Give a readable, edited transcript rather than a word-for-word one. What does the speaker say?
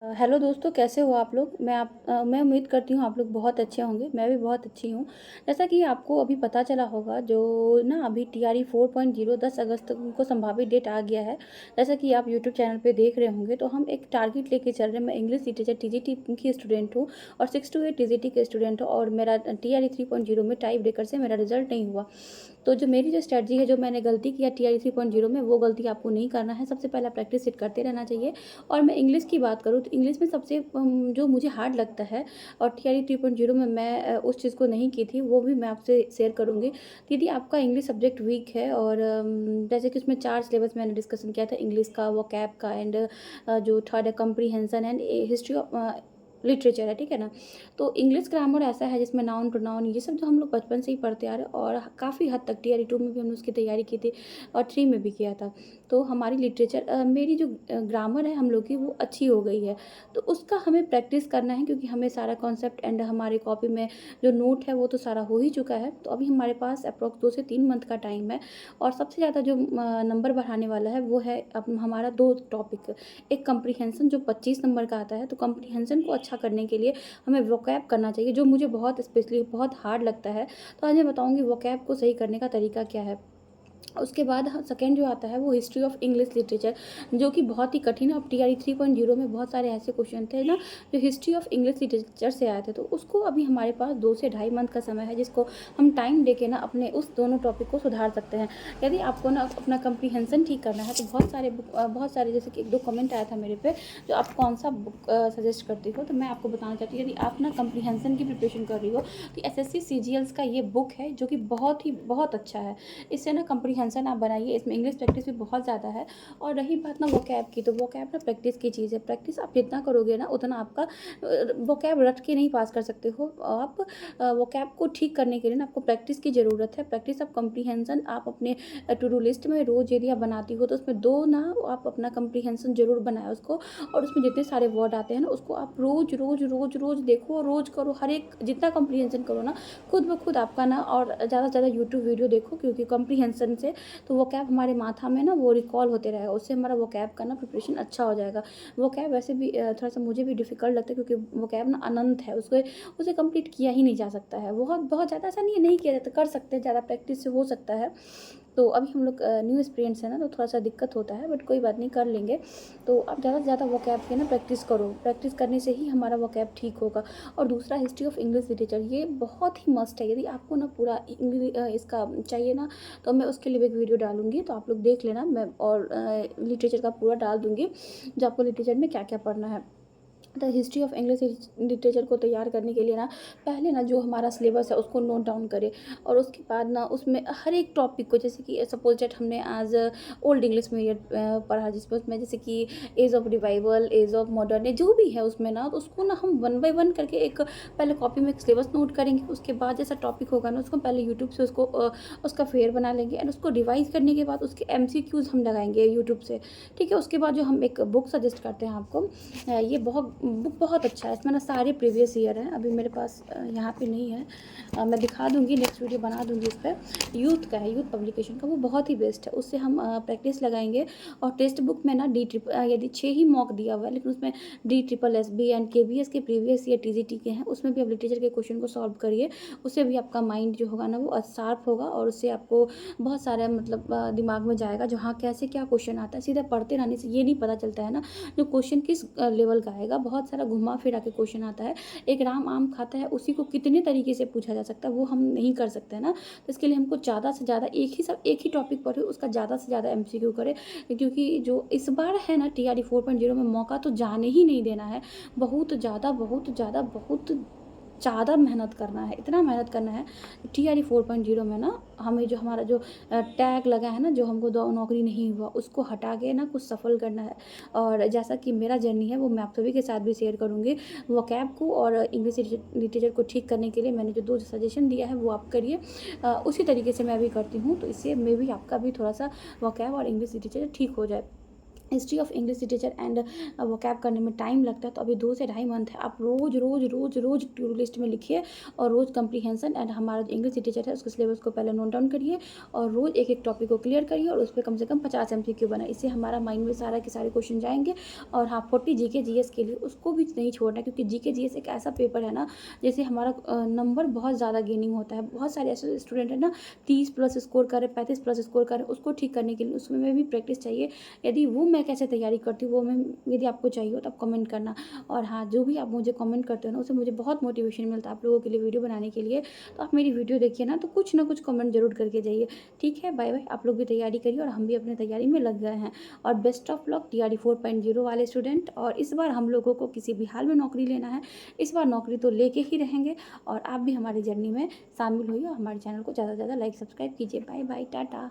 Hello दोस्तों, कैसे हो आप लोग? मैं उम्मीद करती हूँ आप लोग बहुत अच्छे होंगे, मैं भी बहुत अच्छी हूँ। जैसा कि आपको अभी पता चला होगा जो ना अभी टीआरई 4.0 10 अगस्त को संभावित डेट आ गया है। जैसा कि आप यूट्यूब चैनल पे देख रहे होंगे तो हम एक टारगेट लेके चल रहे हैं। मैं इंग्लिश लिटरेचर टीजीटी की स्टूडेंट हूँ और 6 to 8 टीजीटी के स्टूडेंट हूँ और मेरा टीआरई 3.0 में टाइप ब्रेकर से मेरा रिजल्ट नहीं हुआ। तो जो मेरी जो स्ट्रैटेजी है, जो मैंने गलती किया टीआरई 3.0 में, वो गलती आपको नहीं करना है। सबसे पहले प्रैक्टिस सेट करते रहना चाहिए। और मैं इंग्लिश की बात करूँ तो इंग्लिश में सबसे जो मुझे हार्ड लगता है और टीआरई 3.0 में मैं उस चीज़ को नहीं की थी, वो भी मैं आपसे शेयर करूँगी। यदि आपका इंग्लिश सब्जेक्ट वीक है और जैसे कि उसमें 4 सिलेबस मैंने डिस्कशन किया था इंग्लिश का, वोकैब का एंड जो थर्ड है comprehension and history of literature है, ठीक है ना? तो इंग्लिश ग्रामर ऐसा है जिसमें नाउन, प्रोनाउन ये सब जो हम लोग बचपन से ही पढ़ते आ रहे हैं और काफ़ी हद तक टीआरई 2 में भी हमने उसकी तैयारी की थी और 3 में भी किया था। तो हमारी लिटरेचर मेरी जो ग्रामर है हम लोग की, वो अच्छी हो गई है। तो उसका हमें प्रैक्टिस करना है क्योंकि हमें सारा कॉन्सेप्ट एंड हमारे कॉपी में जो नोट है वो तो सारा हो ही चुका है। तो अभी हमारे पास अप्रॉक्स 2 से 3 मंथ का टाइम है और सबसे ज़्यादा जो नंबर बढ़ाने वाला है वो है हमारा 2 टॉपिक। एक कॉम्प्रिहेंशन जो 25 नंबर का आता है, तो कॉम्प्रिहेंशन को अच्छा करने के लिए हमें वोकैब करना चाहिए, जो मुझे बहुत स्पेशली बहुत हार्ड लगता है। तो आज मैं बताऊँगी वोकैब को सही करने का तरीका क्या है। उसके बाद सेकंड जो आता है वो हिस्ट्री ऑफ इंग्लिश लिटरेचर, जो कि बहुत ही कठिन है। अब टीआरई 3.0 में बहुत सारे ऐसे क्वेश्चन थे ना जो हिस्ट्री ऑफ इंग्लिश लिटरेचर से आए थे, तो उसको अभी हमारे पास 2 से ढाई मंथ का समय है जिसको हम टाइम देके ना अपने उस दोनों टॉपिक को सुधार सकते हैं। यदि आपको ना अपना कम्प्रीहेंसन ठीक करना है तो बहुत सारे जैसे कि 1-2 कमेंट आया था मेरे पे, जो आप कौन सा बुक सजेस्ट करती हो, तो मैं आपको बताना चाहती हूँ यदि आप ना कम्प्रीहेंसन की प्रिपरेशन कर रही हो तो एसएससी सीजीएल्स का ये बुक है जो कि बहुत अच्छा है। इससे ना कम्प्रीहेंसन आप बनाइए, इसमें इंग्लिश प्रैक्टिस भी बहुत ज़्यादा है। और रही बात ना वोकैब की, तो वोकैब ना प्रैक्टिस की चीज़ है। प्रैक्टिस आप जितना करोगे ना उतना आपका वोकैब रट के नहीं पास कर सकते हो आप। वोकैब को ठीक करने के लिए ना आपको प्रैक्टिस की ज़रूरत है। प्रैक्टिस ऑफ कम्प्रीहेंसन आप अपने टू डू लिस्ट में रोज़ यदि आप बनाती हो तो उसमें 2 ना आप अपना कम्प्रीहेंसन ज़रूर बनाएँ उसको। और उसमें जितने सारे वर्ड आते हैं ना उसको आप रोज़ देखो, रोज़ करो। हर एक जितना कम्प्रीहेंसन करो ना, खुद ब खुद आपका ना, और ज़्यादा से ज़्यादा यूट्यूब वीडियो देखो क्योंकि कम्प्रीहेंसन से तो वोकैब हमारे माथा में ना वो रिकॉल होते रहेगा, उससे हमारा वोकैब का ना प्रिपरेशन अच्छा हो जाएगा। वोकैब वैसे भी थोड़ा-सा मुझे भी डिफ़िकल्ट लगता है क्योंकि वोकैब ना अनंत है, उसको उसे कंप्लीट किया ही नहीं जा सकता है। बहुत बहुत ज़्यादा ऐसा नहीं है नहीं किया जाता, कर सकते हैं, ज़्यादा प्रैक्टिस से हो सकता है। तो अभी हम लोग न्यू एक्सपीरियंस है ना, तो थोड़ा-सा दिक्कत होता है, बट कोई बात नहीं, कर लेंगे। तो आप ज़्यादा से ज़्यादा वोकैब की ना प्रैक्टिस करो, प्रैक्टिस करने से ही हमारा वोकैब ठीक होगा। और दूसरा हिस्ट्री ऑफ इंग्लिश लिटरेचर, ये बहुत ही मस्ट है। यदि आपको ना पूरा इसका चाहिए ना, तो मैं उसके लिए भी एक वीडियो डालूँगी, तो आप लोग देख लेना। मैं और लिटरेचर का पूरा डाल दूँगी, जो आपको लिटरेचर में क्या-क्या पढ़ना है। तो हिस्ट्री ऑफ इंग्लिश लिटरेचर को तैयार करने के लिए ना, पहले ना जो हमारा सिलेबस है उसको नोट डाउन करें। और उसके बाद ना उसमें हर एक टॉपिक को, जैसे कि सपोज दैट हमने आज ओल्ड इंग्लिश पीरियड पढ़ा, जिसमें उसमें जैसे कि age of revival, age of modern, जो भी है उसमें ना, तो उसको ना हम वन बाय वन करके एक पहले कॉपी में एक सिलेबस नोट करेंगे। उसके बाद जैसा टॉपिक होगा ना उसको पहले यूट्यूब से उसका फेयर बना लेंगे एंड उसको रिवाइज करने के बाद उसके एमसीक्यूज हम लगाएंगे यूट्यूब से। ठीक है, उसके बाद जो हम एक बुक सजेस्ट करते हैं आपको, ये बहुत बुक बहुत अच्छा है। इसमें ना सारे प्रीवियस ईयर हैं, अभी मेरे पास यहाँ पे नहीं है। मैं दिखा दूँगी, नेक्स्ट वीडियो बना दूँगी इस पर। यूथ का है, यूथ पब्लिकेशन का, वो बहुत ही बेस्ट है। उससे हम प्रैक्टिस लगाएंगे। और टेक्स्ट बुक में ना यदि 6 ही मॉक दिया हुआ है लेकिन उसमें D triple S B and KBS के प्रीवियस ईयर टीजीटी के हैं, उसमें भी आप लिटरेचर के क्वेश्चन को सॉल्व करिए। उससे भी आपका माइंड जो होगा ना वो शार्प होगा और उससे आपको बहुत सारा मतलब दिमाग में जाएगा जो हाँ कैसे क्या क्वेश्चन आता है। सीधा पढ़ते रहने से ये नहीं पता चलता है ना जो क्वेश्चन किस लेवल का आएगा। बहुत सारा घुमा फिरा के क्वेश्चन आता है। एक राम आम खाता है, उसी को कितने तरीके से पूछा जा सकता है, वो हम नहीं कर सकते हैं ना। तो इसके लिए हमको ज़्यादा से ज़्यादा एक ही टॉपिक पढ़े, उसका ज़्यादा से ज़्यादा एमसीक्यू करें। क्योंकि जो इस बार है ना टीआरई 4.0 में, मौका तो जाने ही नहीं देना है। बहुत ज़्यादा मेहनत करना है, इतना मेहनत करना है। टीआरई 4.0 में ना हमें जो हमारा जो टैग लगा है ना, जो हमको नौकरी नहीं हुआ, उसको हटा के ना कुछ सफल करना है। और जैसा कि मेरा जर्नी है वो मैं आप सभी के साथ भी शेयर करूँगी। वोकैब को और इंग्लिश लिटरेचर को ठीक करने के लिए मैंने जो 2 सजेशन दिया है वो आप करिए। उसी तरीके से मैं भी करती हूँ, तो इससे मे भी आपका भी थोड़ा सा वोकैब और इंग्लिश लिटरेचर ठीक हो जाए। History of English literature and vocab करने में टाइम लगता है, तो अभी 2 से ढाई मंथ है। आप रोज़ रोज़ रोज़ रोज़ टू डू लिस्ट में लिखिए और रोज़ कंप्रीहेंशन एंड हमारा जो इंग्लिश लिटरेचर है उसके सिलेबस को पहले नोट डाउन करिए और रोज़ एक एक टॉपिक को क्लियर करिए और उस पर कम से कम 50 MCQ बनाए। इससे हमारा माइंड में सारा के सारे क्वेश्चन जाएंगे। और हाँ, 40 GK GS के लिए उसको भी नहीं छोड़ना, क्योंकि GK GS एक ऐसा पेपर है ना, जैसे हमारा नंबर बहुत ज़्यादा गेनिंग होता है। बहुत सारे ऐसे स्टूडेंट है ना 30+ स्कोर करे, 35+ स्कोर करे, उसको ठीक करने के लिए उसमें भी प्रैक्टिस चाहिए। यदि वो मैं कैसे तैयारी करती हूँ वो मैं, यदि आपको चाहिए हो तो आप कमेंट करना। और हाँ, जो भी आप मुझे कमेंट करते हो ना, उससे मुझे बहुत मोटिवेशन मिलता है आप लोगों के लिए वीडियो बनाने के लिए। तो आप मेरी वीडियो देखिए ना, तो कुछ ना कुछ कमेंट जरूर करके जाइए। ठीक है, बाय बाय। आप लोग भी तैयारी करिए और हम भी अपने तैयारी में लग गए हैं। और बेस्ट ऑफ लक TRE 4.0 वाले स्टूडेंट। और इस बार हम लोगों को किसी भी हाल में नौकरी लेना है, इस बार नौकरी तो लेके ही रहेंगे। और आप भी हमारी जर्नी में शामिल होइए और हमारे चैनल को ज़्यादा से ज़्यादा लाइक सब्सक्राइब कीजिए। Bye bye, Tata.